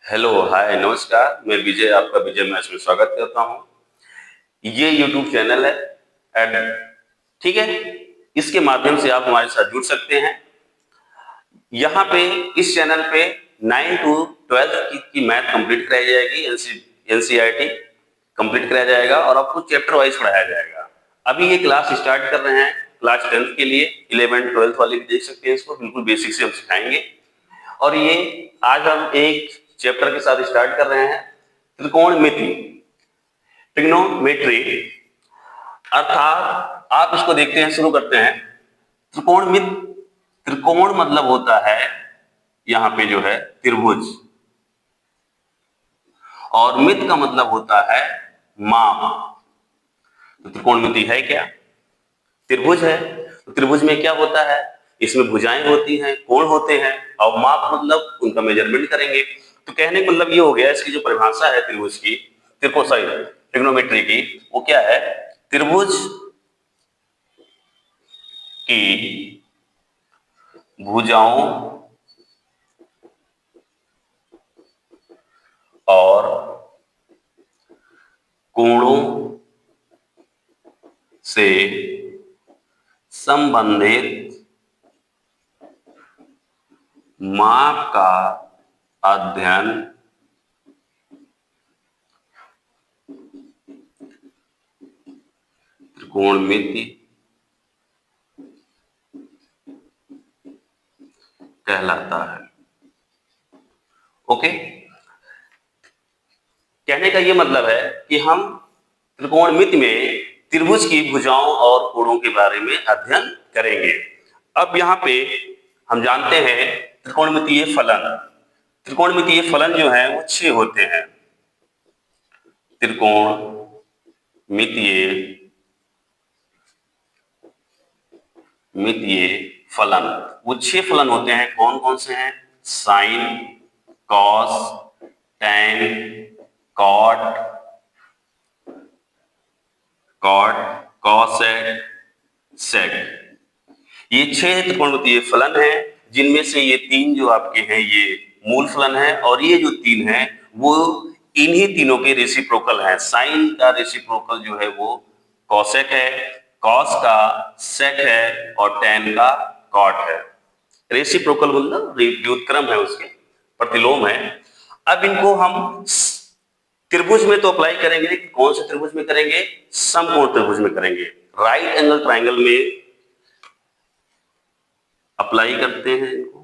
Hello, हाय, नमस्कार। मैं विजय, आपका विजय मैथ्स में स्वागत करता हूँ। ये यूट्यूब चैनल है एंड ठीक है, इसके माध्यम से आप हमारे साथ जुड़ सकते हैं। यहाँ पे इस चैनल पे 9 टू 12 की मैथ कंप्लीट कराई जाएगी, एनसीईआरटी कंप्लीट कराया जाएगा और आपको चैप्टर वाइज पढ़ाया जाएगा। अभी ये क्लास स्टार्ट कर रहे हैं क्लास 10th के लिए, 11 12th वाले भी देख सकते हैं इसको, बिल्कुल बेसिक से हम सिखाएंगे। और ये आज हम एक चैप्टर के साथ स्टार्ट कर रहे हैं, त्रिकोणमिति, ट्रिग्नोमेट्री। अर्थात आप इसको देखते हैं, शुरू करते हैं। त्रिकोणमिति, त्रिकोण मतलब होता है यहां पे जो है त्रिभुज, और मित का मतलब होता है माप। तो त्रिकोणमिति है क्या? त्रिभुज है। तो त्रिभुज में क्या होता है? इसमें भुजाएं होती हैं, कोण होते हैं, और माप मतलब उनका मेजरमेंट करेंगे। तो कहने का मतलब ये हो गया, इसकी जो परिभाषा है त्रिभुज की, ट्रिग्नोमेट्री की, वो क्या है? त्रिभुज की भुजाओं और कोणों से संबंधित माप का अध्ययन त्रिकोणमिति कहलाता है। ओके, कहने का ये मतलब है कि हम त्रिकोणमिति में त्रिभुज की भुजाओं और कोणों के बारे में अध्ययन करेंगे। अब यहाँ पे हम जानते हैं त्रिकोणमितीय फलन। त्रिकोणमितीय फलन जो है वो 6 होते हैं। मितीय फलन, वो 6 फलन होते हैं। कौन कौन से हैं? Sine, cos, tan, cot, cosec, sec. ये 6 त्रिकोणमितीय फलन हैं, जिनमें से ये 3 जो आपके हैं ये मूल फलन है, और ये जो 3 हैं वो इन्हीं तीनों के रेसिप्रोकल हैं। साइन का रेसिप्रोकल जो है वो कॉसेक है, कॉस का सेक है, और टैन का कॉट है। रेसिप्रोकल मतलब व्युत्क्रम है, उसके प्रतिलोम है। अब इनको हम त्रिभुज में तो अप्लाई करेंगे, कौन से त्रिभुज में करेंगे? समकोण त्रिभुज में करेंगे। राइट एंगल ट्राइंगल में अप्लाई करते हैं इनको।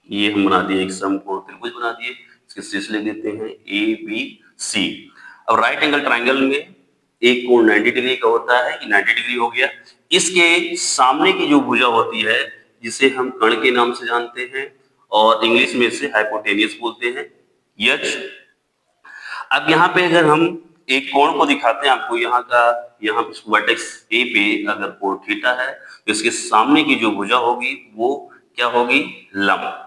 ये हम बना दिए एक समकोण त्रिभुज बना दिए, इसके शीर्ष लिख देते हैं ए बी सी। अब राइट एंगल ट्राइंगल में एक कोण 90 डिग्री का होता है, ये 90 डिग्री हो गया। इसके सामने की जो भुजा होती है, जिसे हम कर्ण के नाम से जानते हैं और इंग्लिश में इसे हाइपोटेनियस बोलते हैं, यच। अब यहाँ पे अगर हम एक कोण को दिखाते हैं आपको, यहाँ का, यहाँ वर्टेक्स ए पे अगर कोण थीटा है, तो इसके सामने की जो भुजा होगी वो क्या होगी? लंब,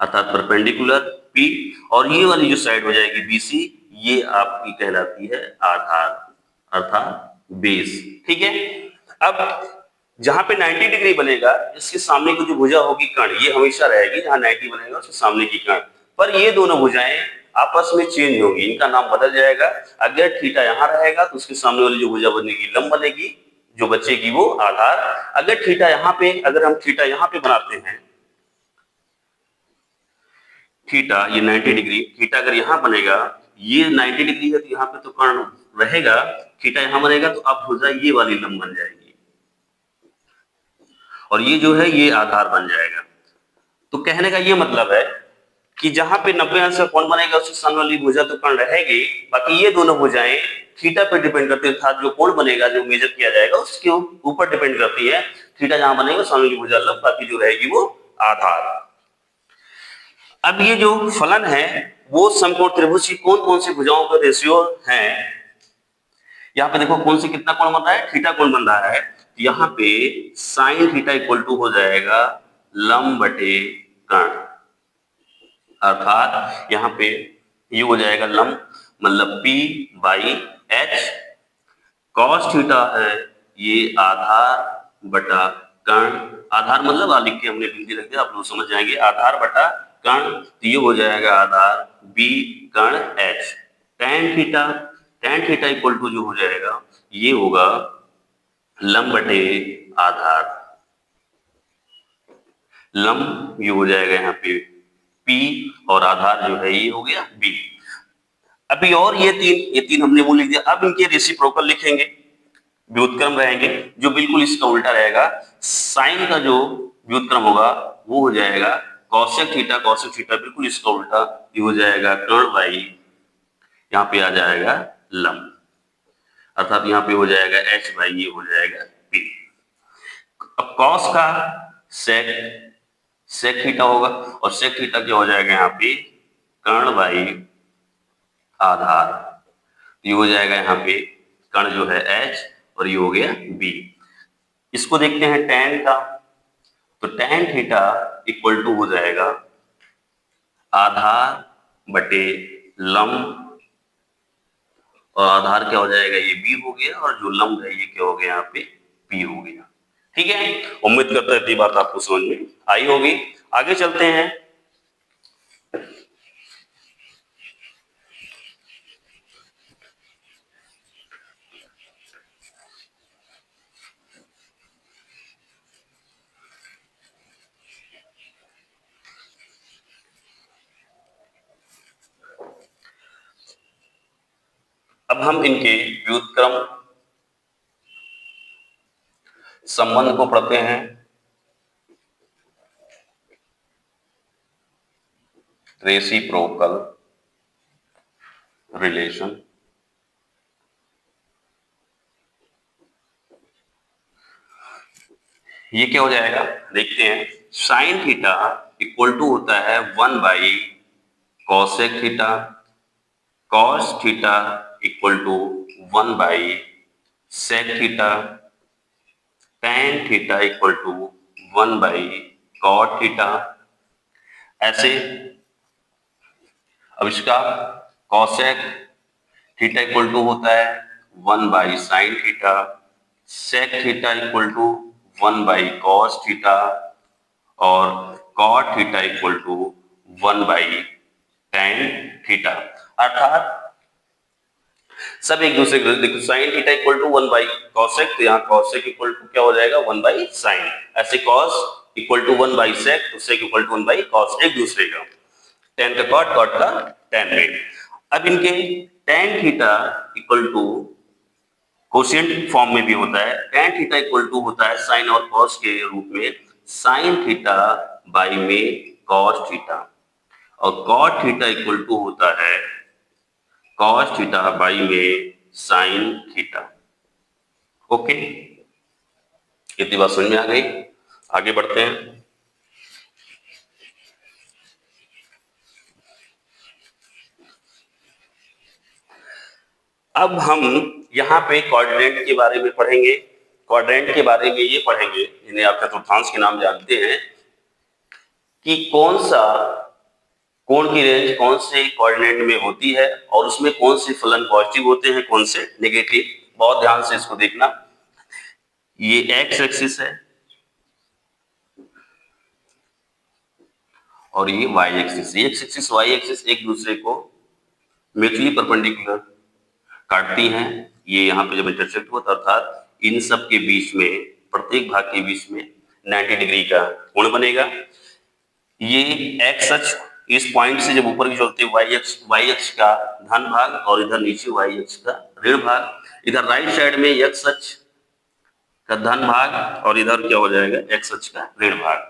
अर्थात परपेंडिकुलर पी। और ये वाली जो साइड हो जाएगी बीसी, ये आपकी कहलाती है आधार, अर्थात बेस। ठीक है। अब जहां पे 90 डिग्री बनेगा, इसके सामने की जो भुजा होगी कर्ण, ये हमेशा रहेगी। जहां 90 बनेगा उसके सामने की कर्ण, पर ये दोनों भुजाएं आपस में चेंज होगी, इनका नाम बदल जाएगा। अगर थीटा यहां रहेगा तो उसके सामने वाली जो भुजा बनेगी लंब बनेगी, जो बचेगी वो आधार। अगर थीटा यहाँ पे, अगर हम थीटा यहाँ पे बनाते हैं, थीटा ये 90 डिग्री, थीटा अगर यहाँ बनेगा, ये 90 डिग्री है तो यहाँ पे तो कर्ण रहेगा। थीटा यहाँ बनेगा तो अब भुजा ये वाली लंब बन जाएगी, और ये जो है ये आधार बन जाएगा। तो कहने का ये मतलब है कि जहां पे 90 अंश का कोण बनेगा उसके सामने वाली भुजा तो कर्ण रहेगी, बाकी ये दोनों भुजाएं थीटा पर डिपेंड करती है, अर्थात जो कोण बनेगा, जो मेजर किया जाएगा उसके ऊपर डिपेंड करती है। थीटा जहां बनेगा सामने वाली भुजा लंब, बाकी जो रहेगी वो आधार। अब ये जो फलन है वो समकोण त्रिभुज की कौन कौन सी भुजाओं का रेशियो है? यहाँ पे देखो कौन सी कितना कोण बन रहा है? थीटा कोण बन रहा है। यहाँ पे साइन थीटा इक्वल टू हो जाएगा लंब बटे कर्ण, अर्थात यहाँ पे ये हो जाएगा लंब मतलब P by H। Cos theta है ये आधार बटा कर्ण, आधार मतलब लिख के हमने बिंदी रख दिया, आप लोग समझ जाएंगे, आधार बटा कर्ण, तो ये हो जाएगा आधार बी कर्ण H. tan theta equal to जो हो जाएगा ये होगा लंब बटे आधार, लंब ये हो जाएगा यहाँ पे P और आधार जो है ये हो गया B। अभी और ये तीन हमने वो लिख दिया। अब इनके रेसिप्रोकल लिखेंगे, व्युत्क्रम रहेंगे, जो बिल्कुल इसका उल्टा रहेगा। साइन का जो व्युत्क्रम होगा वो हो जाएगा कौशिक थीटा बिल्कुल इसका उल्टा, ये हो जाएगा कर्ण बाई, यहाँ पे आ जाएगा लंब, अर्थात यहाँ पे हो जाएगा h बाई ये हो जाएगा p। अब कॉस का सेक थीटा होगा, और सेक थीटा क्या हो जाएगा यहाँ पे कर्ण बाई आधार, ये हो जाएगा यहाँ पे कर्ण जो है h और ये हो गया b। इसको देखते हैं tan का, तो tan थीटा इक्वल टू हो जाएगा आधार बटे लंब, और आधार क्या हो जाएगा ये b हो गया, और जो लंब है ये क्या हो गया यहाँ पे p हो गया। ठीक है, उम्मीद करता है ये बात आपको समझ में आई होगी। आगे चलते हैं। अब हम इनके व्युत्क्रम संबंध को पढ़ते हैं। रेसिप्रोकल रिलेशन, ये क्या हो जाएगा देखते हैं। साइन थीटा इक्वल टू होता है 1 by cosec theta, cos theta equal to 1 by sec theta, tan theta equal to 1 by cot theta. ऐसे अब इसका कॉसेक थीटा इक्वल टू होता है 1 by sine theta, sec theta equal to 1 by cos theta, और cot theta equal to 1 by tan theta. अर्थात सब एक दूसरे के, देखो sine theta equal to 1 by cosec, तो यहाँ कॉसेक इक्वल टू क्या हो जाएगा 1 बाई साइन, ऐसे cos equal to 1 by sec, तो sec equal to 1 by cos, एक दूसरे का, tan का कॉट, कॉट का tan में। अब इनके tan theta equal to quotient form में भी होता है, tan थीटा इक्वल टू होता है साइन और कॉस के रूप में साइन थीटा बाई में कॉस थीटा, और कॉट थीटा इक्वल टू होता है कॉस थीटा बाई में साइन थीटा। ओके, इतनी बात समझ में आ गई। आगे बढ़ते हैं। अब हम यहाँ पे क्वाड्रेंट के बारे में पढ़ेंगे। क्वाड्रेंट के बारे में ये पढ़ेंगे, जिन्हें आप चतुर्थांश के नाम जानते हैं, कि कौन सा कोण की रेंज कौन से कोऑर्डिनेट में होती है, और उसमें कौन से फलन पॉजिटिव होते हैं, कौन से नेगेटिव। बहुत ध्यान से इसको देखना। ये एक्स एक्सिस है और ये Y axis. X axis Y axis एक दूसरे को म्यूचुअली परपेंडिकुलर काटती हैं। ये यहाँ पे जब इंटरसेक्ट होता है, अर्थात इन सब के बीच में, प्रत्येक भाग के बीच में 90 डिग्री का कोण बनेगा। ये एक्स अक्ष इस पॉइंट से जब ऊपर की चलते वाई अक्ष का धन भाग, और इधर नीचे वाई अक्ष का ऋण भाग। इधर राइट साइड में एक्स अक्ष का धन भाग, और इधर क्या हो जाएगा एक्स अक्ष का ऋण भाग।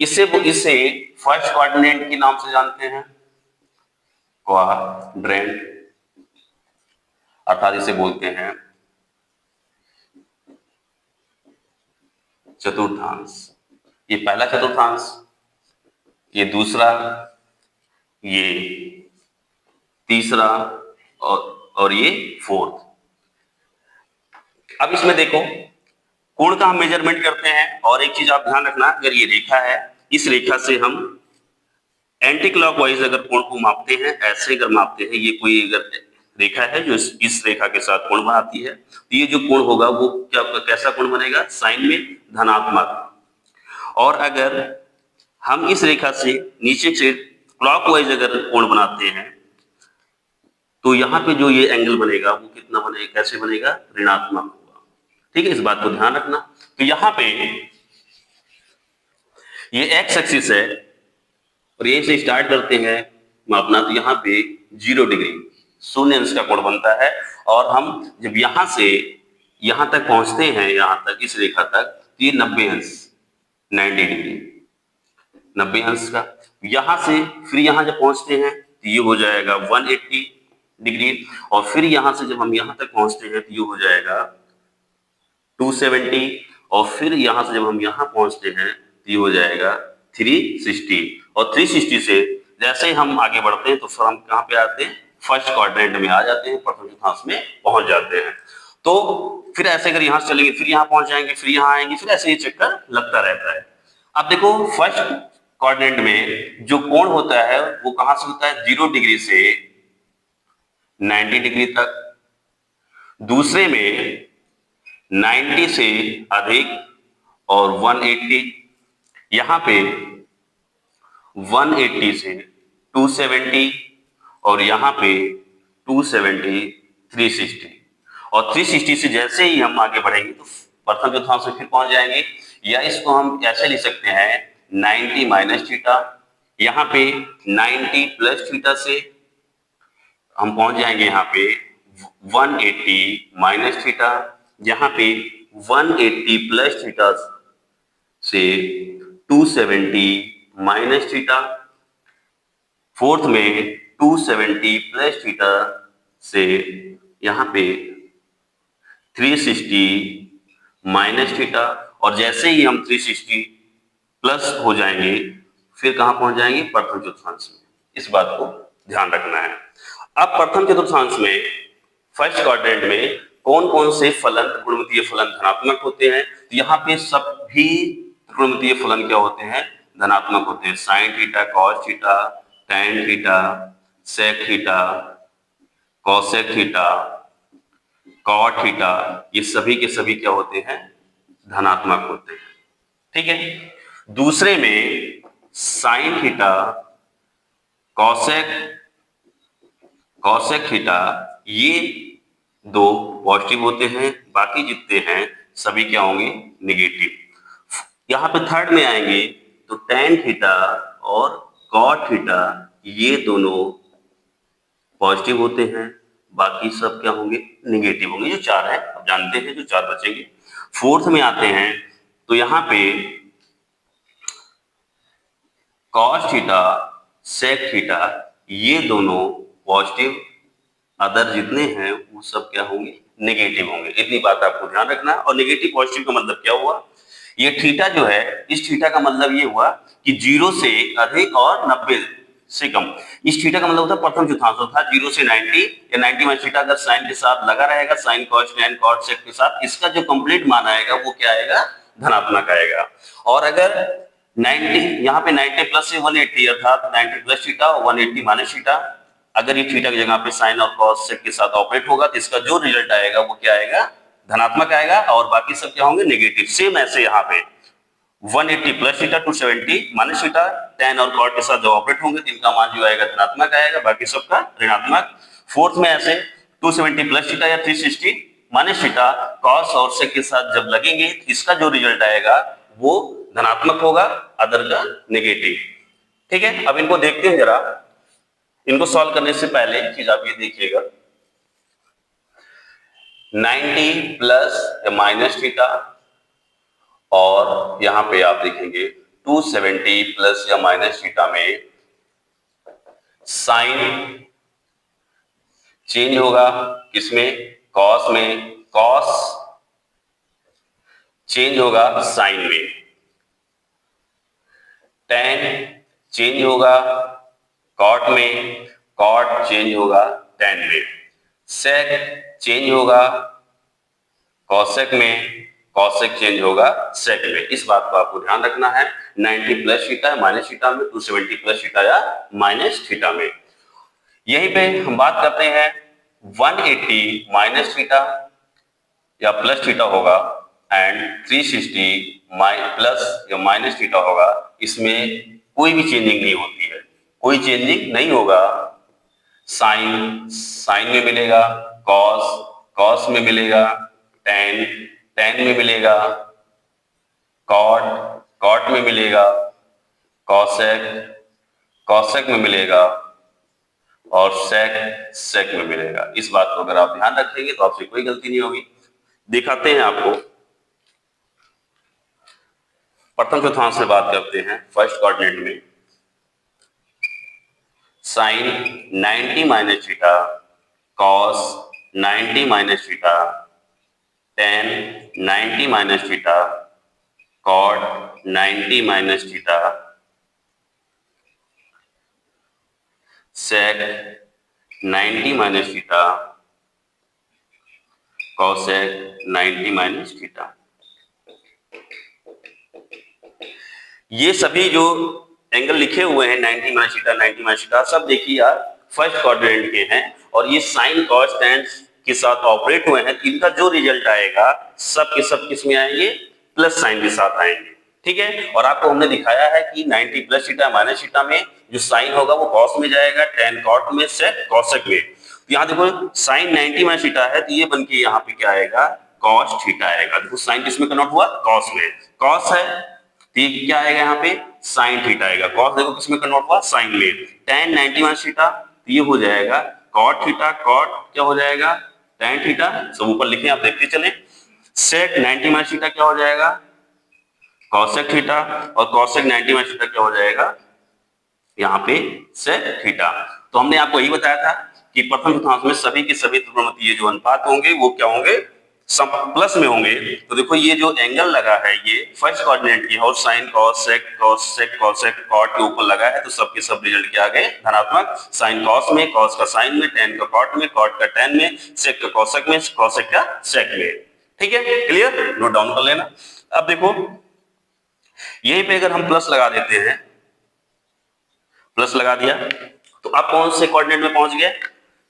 इसे फर्स्ट क्वाड्रेंट के नाम से जानते हैं, क्वाड्रेंट, अर्थात इसे बोलते हैं चतुर्थांश। ये पहला चतुर्थांश, ये दूसरा, ये तीसरा, और ये फोर्थ। अब इसमें देखो कोण का हम मेजरमेंट करते हैं, और एक चीज आप ध्यान रखना, अगर ये रेखा है, इस रेखा से हम एंटी क्लॉकवाइज अगर कोण को मापते हैं, ऐसे अगर मापते हैं, ये कोई अगर रेखा है जो इस रेखा के साथ कोण बनाती है, तो ये जो कोण होगा वो क्या कैसा कोण बनेगा, साइन में धनात्मक। और अगर हम इस रेखा से नीचे से क्लॉकवाइज अगर कोण बनाते हैं तो यहाँ पे जो ये एंगल बनेगा वो कितना बनेगा, कैसे बनेगा, ऋणात्मक होगा। ठीक है, इस बात को ध्यान रखना। तो यहाँ पे ये एक्स एक्सिस है और यहीं से स्टार्ट करते हैं मापना, तो यहाँ पे 0 डिग्री 0 अंश का कोण बनता है। और हम जब यहाँ से यहाँ तक पहुंचते हैं, यहाँ तक इस रेखा तक, तो ये 90 अंश 90 डिग्री 90 अंश का। यहाँ से फिर यहाँ जब पहुंचते हैं तो ये हो जाएगा 180 डिग्री। और फिर यहाँ से जब हम यहाँ तक पहुंचते हैं तो ये हो जाएगा 270। और फिर यहाँ से जब हम यहाँ पहुंचते हैं तो ये हो जाएगा 360। और 360 से जैसे ही हम आगे बढ़ते हैं तो फिर हम कहाँ पे आते हैं, फर्स्ट क्वाड्रेंट में आ जाते हैं, प्रथम चतुर्थांश में पहुंच जाते हैं। तो फिर ऐसे अगर यहाँ से चलेंगे फिर यहाँ पहुंच जाएंगे, फिर यहाँ आएंगे, फिर ऐसे ये चक्कर लगता रहता है। अब देखो फर्स्ट क्वाड्रेंट में जो कोण होता है वो कहां से होता है, 0 डिग्री से 90 डिग्री तक। दूसरे में 90 से अधिक और 180। यहां पे 180 से 270 और यहाँ पे 270 360। और 360 से जैसे ही हम आगे बढ़ेंगे तो प्रथम चतुर्थांश में फिर पहुंच जाएंगे। या इसको हम ऐसे लिख सकते हैं 90 माइनस थीटा। यहाँ पे 90 प्लस थीटा से हम पहुंच जाएंगे यहाँ पे 180 माइनस थीटा। यहाँ पे 180 प्लस थीटा से 270 माइनस थीटा। फोर्थ में 270 प्लस थीटा से यहाँ पे 360 माइनस थीटा। और जैसे ही हम 360 प्लस हो जाएंगे फिर कहां पहुंच जाएंगे, प्रथम चतुर्थांश में। इस बात को ध्यान रखना है। अब प्रथम चतुर्थांश में फर्स्ट क्वाड्रेंट में कौन कौन से फलन, त्रिकोणमितीय फलन धनात्मक होते हैं, तो यहाँ पे सभी त्रिकोणमितीय फलन क्या होते हैं, धनात्मक होते हैं। Sine theta, cos theta, tan theta, sec theta, cosec theta, cot theta, ये सभी के सभी क्या होते हैं, धनात्मक होते हैं। ठीक है। दूसरे में साइन थीटा, कॉसेक थीटा, ये दो पॉजिटिव होते हैं, बाकी जितने हैं सभी क्या होंगे, नेगेटिव। यहां पे थर्ड में आएंगे तो टैन थीटा और कॉट थीटा, ये दोनों पॉजिटिव होते हैं, बाकी सब क्या होंगे, नेगेटिव होंगे। जो चार है आप जानते हैं, जो चार बचेंगे। फोर्थ में आते हैं तो यहाँ पे कॉस थीटा, सेक थीटा, ये दोनों पॉजिटिव, अदर जितने हैं वो सब क्या होंगे, नेगेटिव होंगे। इतनी बात आपको ध्यान रखना। और नेगेटिव पॉजिटिव का मतलब क्या हुआ, ये थीटा जो है, इस थीटा का मतलब ये हुआ कि 0 से अधिक और 90 से कम। इस थीटा का मतलब होता है प्रथम चतुर्थांश, अर्थात 0 से 90 या 90 माइनस थीटा अगर साइन के साथ लगा रहेगा, sine cos tan cot sec के साथ, इसका जो कंप्लीट मान आएगा वो क्या आएगा, धनात्मक आएगा। और अगर 90 यहाँ पे 90 प्लस से 180 अर्थात 90 प्लस थीटा 180 माइनस थीटा, अगर ये थीटा की जगह पे साइन और कॉस सेक के साथ ऑपरेट होगा तो इसका जो रिजल्ट आएगा वो क्या आएगा, धनात्मक आएगा। और बाकी सब क्या होंगे, नेगेटिव। सेम ऐसे यहाँ पे 180 plus theta 270 minus theta, tan और कॉट के साथ जो ऑपरेट होंगे तो इनका मान जो आएगा धनात्मक आएगा, बाकी सबका ऋणात्मक। फोर्थ में ऐसे 270 प्लस थीटा या 360 माइनस थीटा कॉस और सेक के साथ जब लगेंगे तो इसका जो रिजल्ट आएगा वो धनात्मक होगा, अदर का नेगेटिव। ठीक है। अब इनको देखते हैं जरा। इनको सॉल्व करने से पहले चीज आप ये देखिएगा, 90 प्लस या माइनस थीटा और यहां पे आप देखेंगे 270 प्लस या माइनस थीटा में साइन चेंज होगा, किसमें, कॉस में, कॉस चेंज होगा साइन में, टैन चेंज होगा कॉट में, कॉट चेंज होगा टैन में, सेक चेंज होगा कॉसेक में, कॉसेक चेंज होगा सेक में। इस बात को आपको ध्यान रखना है। 90 प्लस थीटा माइनस थीटा में, 270 प्लस थीटा या माइनस थीटा में। यहीं पे हम बात करते हैं 180 माइनस थीटा या प्लस थीटा होगा एंड 360 प्लस या माइनस थीटा होगा। इसमें कोई भी चेंजिंग नहीं होती है, कोई चेंजिंग नहीं होगा। साइन साइन में मिलेगा, कॉस कॉस में मिलेगा, टेन टेन में मिलेगा, कॉट कॉट में मिलेगा, कॉसेक कॉसेक में मिलेगा और सेक सेक में मिलेगा। इस बात को अगर आप ध्यान रखेंगे तो आपसे कोई गलती नहीं होगी। दिखाते हैं आपको। प्रथम चतुर्थांश से बात करते हैं। फर्स्ट कोऑर्डिनेट में sine 90 minus theta, cos 90 minus theta, tan 90 minus theta, cot 90 minus theta, sec 90 minus theta, cosec 90 minus theta. ये सभी जो एंगल लिखे हुए हैं 90 माइनस थीटा 90 माइनस थीटा, सब देखिए यार फर्स्ट क्वाड्रेंट के हैं और ये साइन कॉस टेन के साथ ऑपरेट हुए हैं। इनका जो रिजल्ट आएगा सब के सब किस में आएंगे? प्लस साइन के साथ आएंगे। ठीक है, और आपको हमने दिखाया है कि 90 प्लस थीटा माइनस थीटा में जो साइन होगा वो कॉस में जाएगा, टेन कॉट में, सेक कॉसेक में। तो यहाँ देखो साइन 90 माइनस थीटा है तो ये बन के यहाँ पे क्या आएगा? कॉस थीटा आएगा। देखो साइन किसमें कन्वर्ट हुआ? कॉस में। कॉस है तो ये क्या आएगा यहाँ पे? साइन थीटा आएगा। कॉस देखो किसमें कन्वर्ट हुआ? साइन में। टेन 90 माइनस थीटा तो ये हो जाएगा कॉट थीटा। कॉट क्या हो जाएगा? Tan theta. सब ऊपर लिखे आप देखते चले। सेक 90 माइनस थीटा क्या हो जाएगा? Cosec theta. और कॉसेक 90 माइनस थीटा क्या हो जाएगा? यहाँ पे सेक थीटा। तो हमने आपको यही बताया था कि प्रथम चतुर्थांश में सभी के सभी त्रिकोणमितीय जो अनुपात होंगे वो क्या होंगे? सब प्लस में होंगे। तो देखो ये जो एंगल लगा है ये फर्स्ट कोऑर्डिनेट की है और sine cos sec cosec cot के ऊपर लगा है तो सबके सब रिजल्ट क्या आ गए? धनात्मक। साइन कॉस में, कॉस का साइन में, टेन का कॉट में, कॉट का टेन में, सेक का कॉसेक में, कॉसेक का सेक में। ठीक है, क्लियर? नोट डाउन कर लेना। अब देखो यहीं पे अगर हम प्लस लगा देते हैं, प्लस लगा दिया तो आप कौन से कोऑर्डिनेट में पहुंच गए?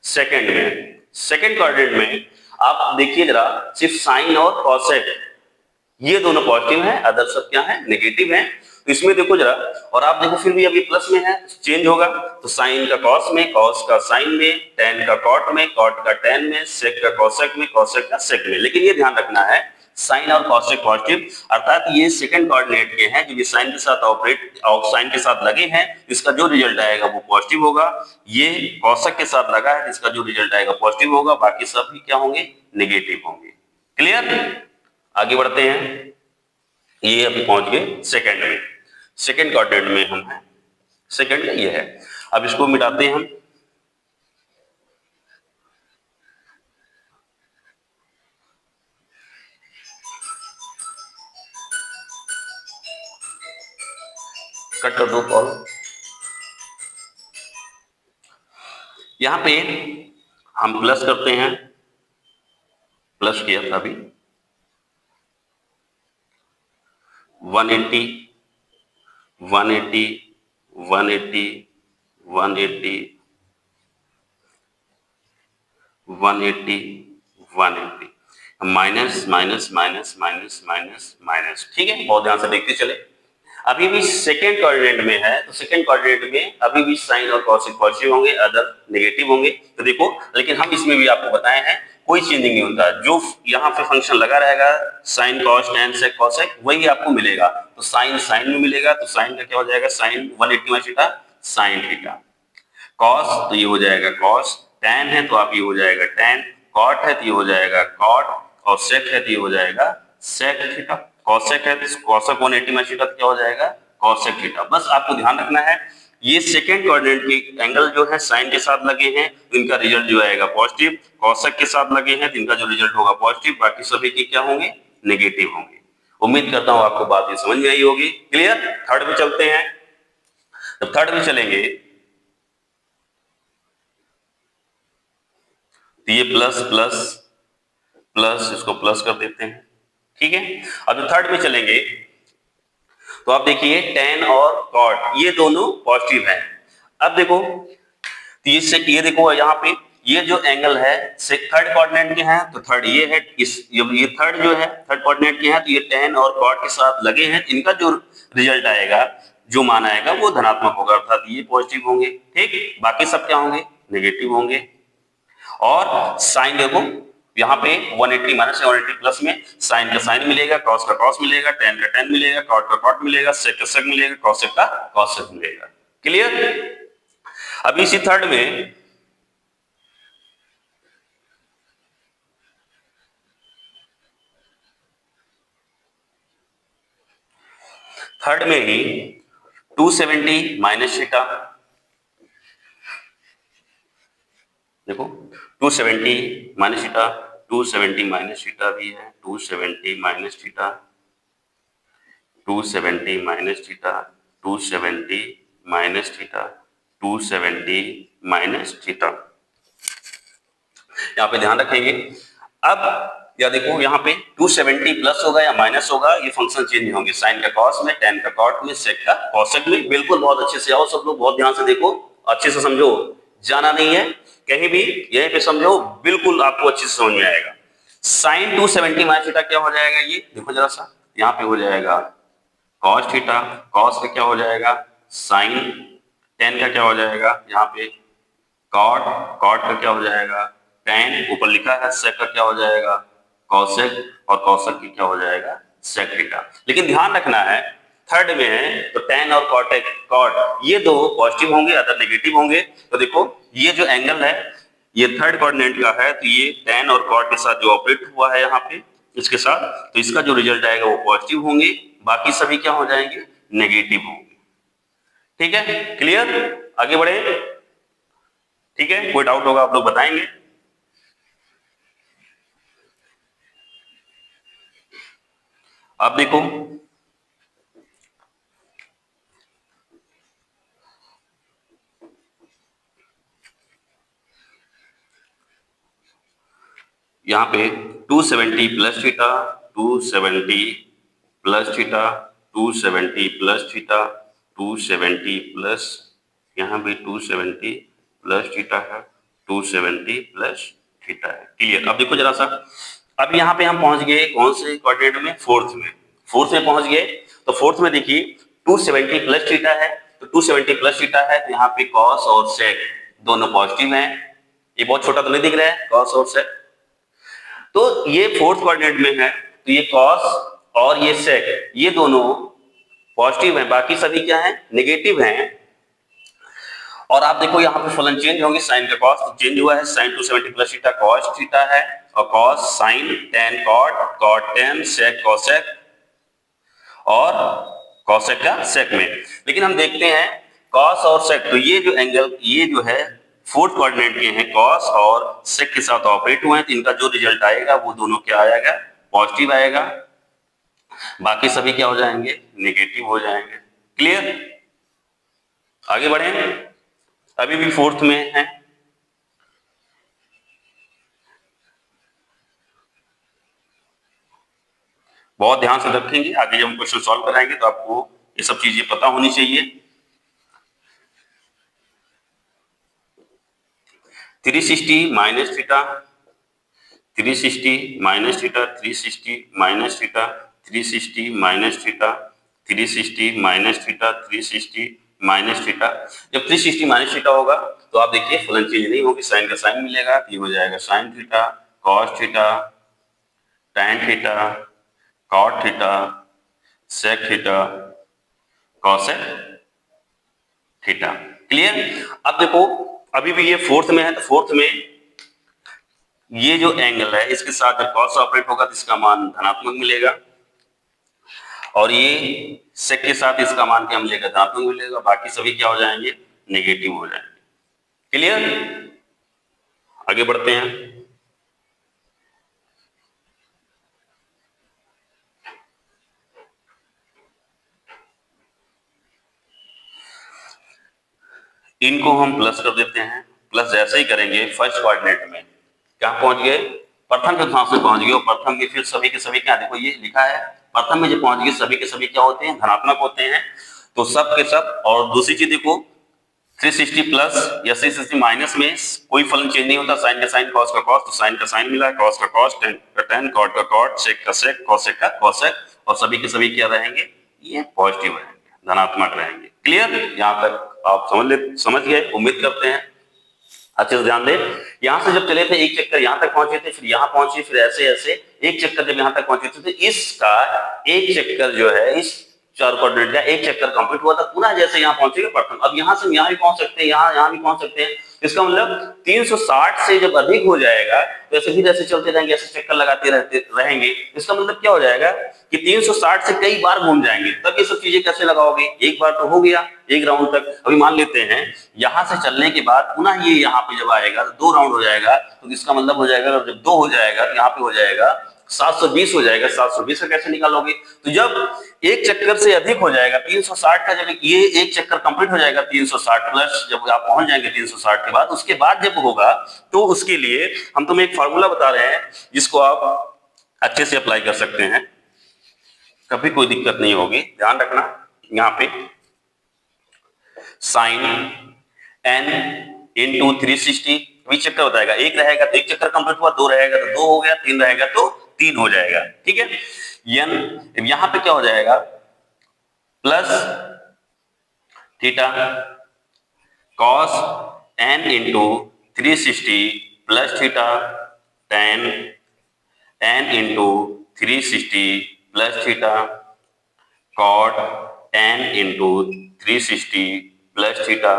सेकंड में। सेकंड कोऑर्डिनेट में आप देखिए जरा, सिर्फ साइन और कॉसेक ये दोनों पॉजिटिव हैं, अदर सब क्या है? नेगेटिव हैं। तो इसमें देखो जरा, और आप देखो फिर भी अभी प्लस में है, चेंज होगा तो साइन का कॉस में, कॉस का साइन में, टेन का कॉट में, कॉट का टेन में, सेक का कॉसेक में, कॉसेक का सेक में। लेकिन ये ध्यान रखना है साइन और कॉसेक पॉजिटिव, अर्थात ये सेकंड कोऑर्डिनेट के हैं जो ये साइन के साथ ऑपरेट और साइन के साथ लगे हैं, इसका जो रिजल्ट आएगा वो पॉजिटिव होगा। ये कॉसेक के साथ लगा है, इसका जो रिजल्ट आएगा पॉजिटिव होगा, बाकी सब भी क्या होंगे? नेगेटिव होंगे। क्लियर? आगे बढ़ते हैं। ये अभी पहुंच गए सेकंड में। सेकंड क्वाड्रेंट में हम हैं, सेकंड में ये है। अब इसको मिटाते हैं हम। कट कर दो कॉल। यहां पे हम प्लस करते हैं, प्लस किया था अभी 180 180 180 180 180 180, minus minus minus minus minus minus. ठीक है, बहुत ध्यान से देखते चले। अभी भी सेकंड कोऑर्डिनेट में है तो सेकंड कोऑर्डिनेट में अभी भी साइन और कॉसेक पॉजिटिव होंगे, अदर नेगेटिव होंगे। तो देखो, लेकिन हम इसमें भी आपको बताए हैं कोई चेंजिंग नहीं होता, जो यहाँ पे फंक्शन लगा रहेगा sine cos tan sec cosec वही आपको मिलेगा। तो साइन साइन में मिलेगा तो साइन का क्या हो जाएगा? Sine 180 minus theta sine theta. Cos तो ये हो जाएगा कॉस, टेन है तो आप ये हो जाएगा टेन, कॉट है तो ये हो जाएगा कॉट, और सेक है तो ये हो जाएगा सेक थीटा। कॉसेक है तो कॉसेक 180 माइनस थीटा तो क्या हो जाएगा? Cosec theta. बस आपको ध्यान रखना है ये सेकंड कोऑर्डिनेट के एंगल जो है साइन के साथ लगे हैं तो इनका रिजल्ट जो आएगा पॉजिटिव, कॉसेक के साथ लगे हैं तो इनका जो रिजल्ट होगा पॉजिटिव, बाकी सभी के क्या होंगे? नेगेटिव होंगे। उम्मीद करता हूं आपको बात ये समझ में आई होगी। क्लियर? थर्ड में चलते हैं। जब थर्ड में चलेंगे तो ये प्लस प्लस प्लस, इसको प्लस कर देते हैं। ठीक है, अब थर्ड में चलेंगे तो आप देखिए टेन और कॉट ये दोनों पॉजिटिव हैं। अब देखो तो ये देखो यहाँ पे ये जो एंगल है से थर्ड कोऑर्डिनेट के हैं तो थर्ड ये है, ये थर्ड जो है थर्ड कोऑर्डिनेट के हैं तो ये tan और cot के साथ लगे हैं, इनका जो रिजल्ट आएगा, जो मान आएगा वो धनात्मक होगा, अर्थात ये पॉजिटिव होंगे। ठीक, बाकी सब क्या होंगे, नेगेटिव होंगे। और साइन देखो यहाँ पे 180 माइनस 180 प्लस में साइन का साइन मिलेगा, कॉस का कॉस मिलेगा, tan का tan मिलेगा, कॉट का कॉट मिलेगा, सेक का सेक मिलेगा, कॉसेक का कॉसेक मिलेगा। क्लियर? अभी इसी थर्ड में ही 270 माइनस थीटा, देखो 270 माइनस थीटा, 270 माइनस थीटा भी है, 270 minus theta, 270 minus theta, 270 minus theta, 270 minus theta. यहाँ पे ध्यान रखेंगे। अब या देखो यहाँ पे 270 प्लस होगा या माइनस होगा, ये फंक्शन चेंज होंगे, साइन का कॉस में, tan का कॉट में, सेक का कॉसेक में। बिल्कुल बहुत अच्छे से आओ सब लोग, बहुत ध्यान से देखो, अच्छे से समझो, जाना नहीं है कहीं भी, यहीं पे समझो, बिल्कुल आपको अच्छे से समझ में आएगा। साइन 270 माइनस थीटा क्या हो जाएगा, ये देखो जरा सा, यहाँ पे हो जाएगा कॉस थीटा, कॉस का क्या हो जाएगा साइन, tan का क्या हो जाएगा यहाँ पे कॉट, कॉट का क्या हो जाएगा tan, ऊपर लिखा है, सेक का क्या हो जाएगा कॉसेक, और कॉसेक की क्या हो जाएगा सेक थीटा। लेकिन ध्यान रखना है थर्ड में है तो tan और कॉट ये दो पॉजिटिव होंगे, अदर नेगेटिव होंगे। तो देखो ये जो एंगल है ये थर्ड कोऑर्डिनेट का है, तो ये tan और कॉट के साथ जो ऑपरेट हुआ है यहाँ पे इसके साथ, तो इसका जो रिजल्ट आएगा वो पॉजिटिव होंगे, बाकी सभी क्या हो जाएंगे नेगेटिव होंगे। ठीक है, क्लियर? आगे बढ़े। ठीक है, कोई डाउट होगा आप लोग बताएंगे। अब देखो यहाँ पे 270 plus theta, 270 plus theta, 270 plus theta, 270 plus, यहाँ भी 270 प्लस थीटा है, 270 प्लस थीटा है। क्लियर? अब देखो जरा सा, अब यहाँ पे हम पहुंच गए कौन से क्वाड्रेंट में, फोर्थ में, फोर्थ में पहुंच गए। तो फोर्थ में देखिए 270 प्लस थीटा है, तो 270 प्लस थीटा है तो यहाँ पे कॉस और सेक दोनों पॉजिटिव हैं। ये बहुत छोटा तो नहीं दिख रहा है कॉस और सेक, तो ये फोर्थ क्वाड्रेंट में है तो ये कॉस और ये सेक ये दोनों पॉजिटिव हैं, बाकी सभी क्या है नेगेटिव हैं। और आप देखो यहाँ पे फलन चेंज होंगे, साइन का कॉस चेंज हुआ है, sine 270 plus theta cos theta है, और cos sine, tan cot, cot tan, sec cosec, और कॉसेक का सेक में। लेकिन हम देखते हैं कॉस और सेक, तो ये जो एंगल ये जो है फोर्थ कोऑर्डिनेट के हैं, कॉस और सेक के साथ ऑपरेट हुए हैं, तो इनका जो रिजल्ट आएगा वो दोनों क्या आएगा पॉजिटिव आएगा, बाकी सभी क्या हो जाएंगे नेगेटिव हो जाएंगे। क्लियर? आगे बढ़े, अभी भी फोर्थ में है। बहुत ध्यान से रखेंगे, आगे जब हम क्वेश्चन सॉल्व कराएंगे तो आपको ये सब चीजें पता होनी चाहिए। 360 minus theta, 360 minus theta, 360 minus theta, 360 minus theta, 360 minus theta, 360 minus theta. जब 360 माइनस थीटा होगा तो आप देखिए फलन चेंज नहीं होगी, साइन का साइन मिलेगा, ये हो जाएगा sine theta, cos theta, tan theta, cot theta, sec theta, cosec theta. Clear? अब देखो अभी भी ये फोर्थ में है, तो फोर्थ में ये जो एंगल है इसके साथ जब कॉस ऑपरेट होगा तो इसका मान धनात्मक मिलेगा, और ये सेक के साथ इसका मान क्या मिलेगा धनात्मक मिलेगा, बाकी सभी क्या हो जाएंगे नेगेटिव हो जाएंगे। क्लियर? आगे बढ़ते हैं। इनको हम प्लस कर देते हैं, प्लस जैसे ही करेंगे फर्स्ट कोऑर्डिनेट में कहां पहुंच गए प्रथम के स्थान से पहुंच गए, और प्रथम के फिर सभी के सभी क्या देखो ये लिखा है प्रथम में जो पहुंच गए सभी के सभी क्या होते हैं धनात्मक होते हैं, तो सब के सब। और दूसरी चीज देखो 360 प्लस या 360 माइनस में कोई फलन चेंज नहीं होता, साइन का साइन कॉस का कॉस, तो साइन का साइन मिला, कॉस का कॉस, टेन का टेन, कॉट का कॉट, सेक का सेक, कॉसेक का कॉसेक, और सभी के सभी क्या रहेंगे, ये पॉजिटिव रहेंगे, धनात्मक रहेंगे। क्लियर? यहाँ तक आप समझ गए, उम्मीद करते हैं। अच्छे से ध्यान दें, यहां से जब चले थे एक चक्कर यहां तक पहुंचे थे, फिर यहां पहुंचे, फिर ऐसे ऐसे एक चक्कर जब यहां तक पहुंचे थे, तो इसका एक चक्कर जो है इस चार कोऑर्डिनेट का एक चक्कर कंप्लीट हुआ था, पुनः जैसे यहां पहुंचेगा प्रथम, अब यहां से यहां भी पहुंच सकते हैं, यहां भी पहुंच सकते हैं। इसका मतलब 360 से जब अधिक हो जाएगा तो ऐसे फिर ऐसे चलते रहेंगे, ऐसे चक्कर लगाते रहेंगे। इसका मतलब क्या हो जाएगा कि 360 से कई बार घूम जाएंगे, तब ये सब चीजें कैसे लगाओगे, एक बार तो हो गया एक राउंड तक। अभी मान लेते हैं यहां से चलने के बाद पुनः ये यहाँ पे जब आएगा तो 2 राउंड हो जाएगा, तो इसका मतलब हो जाएगा जब 2 हो जाएगा तो यहाँ पे हो जाएगा 720 हो जाएगा। 720 का कैसे निकालोगे, तो जब एक चक्कर से अधिक हो जाएगा 360 का, जब ये एक चक्कर कंप्लीट हो जाएगा 360 प्लस, जब आप पहुंच जाएंगे 360 के बाद, उसके बाद जब होगा तो उसके लिए हम तुम्हें एक फार्मूला बता रहे हैं जिसको आप अच्छे से अप्लाई कर सकते हैं, कभी कोई दिक्कत नहीं होगी। ध्यान रखना, यहाँ पे साइन n इंटू 360 भी चक्कर बताएगा, एक रहेगा तो एक चक्कर कंप्लीट हुआ, 2 रहेगा तो 2 हो गया, 3 रहेगा तो 3 हो जाएगा। ठीक है, n यहां पे क्या हो जाएगा, plus theta cos n into 360 plus theta tan n into 360 plus theta cot n into 360 plus theta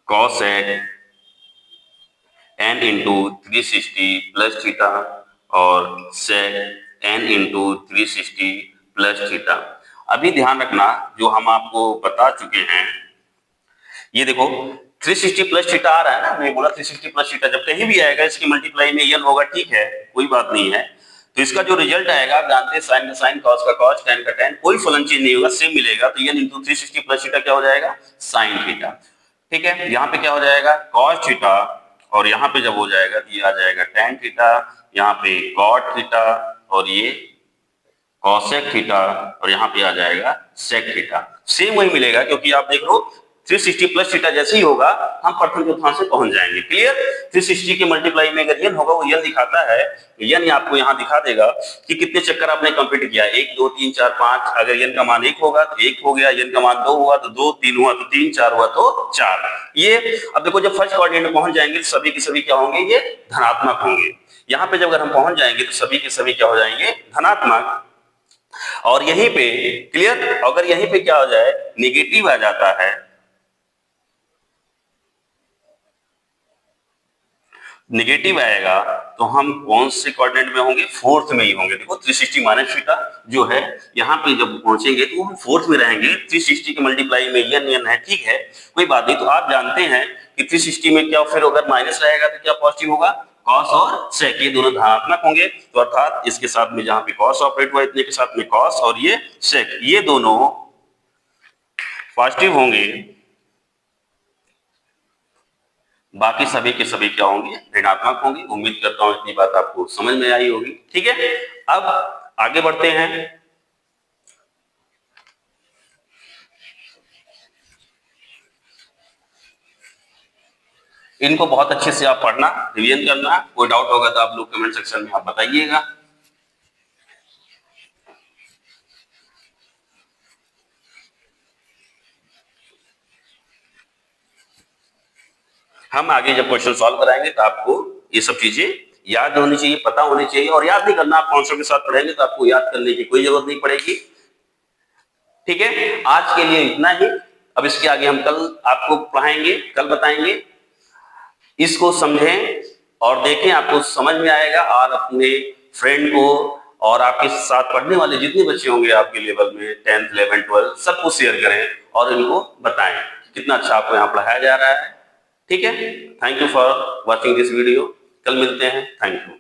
cosec n into 360 plus theta और sec n into 360 plus theta. अभी ध्यान रखना जो हम आपको बता चुके हैं, ये देखो 360 प्लस थीटा आ रहा है ना, मैं बोला 360 प्लस थीटा जब कहीं भी आएगा इसकी मल्टीप्लाई में n होगा, ठीक है कोई बात नहीं है। तो इसका जो रिजल्ट आएगा आप जानते हैं, साइन का साइन कॉस का कॉस टेन का टेन, कोई फलन चेंज नहीं होगा, सेम मिलेगा। तो n इंटू 360 प्लस थीटा क्या हो जाएगा, साइन थीटा। ठीक है, यहाँ पे क्या हो जाएगा कॉस थीटा, और यहाँ पे जब हो जाएगा तो ये आ जाएगा टेन थीटा, यहाँ पे कॉट थीटा और ये कॉसेक थीटा, और यहाँ पे आ जाएगा सेक थीटा। सेम वही मिलेगा क्योंकि आप देख लो 360 प्लस थीटा जैसे ही होगा हम प्रथम चतुर्थांश से पहुंच जाएंगे। क्लियर? 360 के मल्टीप्लाई में अगर n होगा वो n दिखाता है, n आपको यहाँ दिखा देगा कि कितने चक्कर आपने कंप्लीट किया, 1 2 3 4 5। अगर n का मान 1 होगा तो 1 हो गया, n का मान 2 हुआ तो 2, 3 हुआ तो 3, 4 हुआ तो 4। ये अब देखो जब फर्स्ट कोऑर्डिनेट में पहुंच जाएंगे तो सभी के सभी क्या होंगे, ये धनात्मक होंगे। यहाँ पे जब अगर हम पहुंच जाएंगे तो सभी के सभी क्या हो जाएंगे, धनात्मक। और यहीं पे क्लियर, अगर यहीं पे क्या हो जाए नेगेटिव आ जाता है, नेगेटिव आएगा तो हम कौन से कोऑर्डिनेट में होंगे, फोर्थ में ही होंगे। देखो 360 माइनस थीटा जो है यहाँ पे जब पहुंचेंगे तो हम फोर्थ में रहेंगे। 360 के मल्टीप्लाई में n है, ठीक है कोई बात नहीं। तो आप जानते हैं कि 360 में क्या, फिर अगर माइनस रहेगा तो क्या पॉजिटिव होगा, कॉस और सेक, ये दोनों धनात्मक होंगे। तो अर्थात इसके साथ में जहां पे कॉस ऑपरेट हुआ इतने के साथ में कॉस और ये सेक, ये दोनों पॉजिटिव होंगे, बाकी सभी के सभी क्या होंगे, ऋणात्मक होंगे। उम्मीद करता हूं इतनी बात आपको समझ में आई होगी। ठीक है, अब आगे बढ़ते हैं। इनको बहुत अच्छे से आप पढ़ना, रिवीजन करना, कोई डाउट होगा तो आप लोग कमेंट सेक्शन में आप बताइएगा। हम आगे जब क्वेश्चन सॉल्व कराएंगे तो आपको ये सब चीजें याद होनी चाहिए, पता होनी चाहिए। और याद नहीं करना, आप कॉन्सेप्ट के साथ पढ़ेंगे तो आपको याद करने की कोई जरूरत नहीं पड़ेगी। ठीक है, आज के लिए इतना ही। अब इसके आगे हम कल आपको पढ़ाएंगे, कल बताएंगे। इसको समझें और देखें, आपको समझ में आएगा। और अपने फ्रेंड को और आपके साथ पढ़ने वाले जितने बच्चे होंगे आपके लेवल में 10th 11th 12 सबको शेयर करें और इनको बताएं कितना अच्छा आपको यहाँ पढ़ाया जा रहा है। ठीक है, thank you for watching this video. कल मिलते हैं, थैंक यू।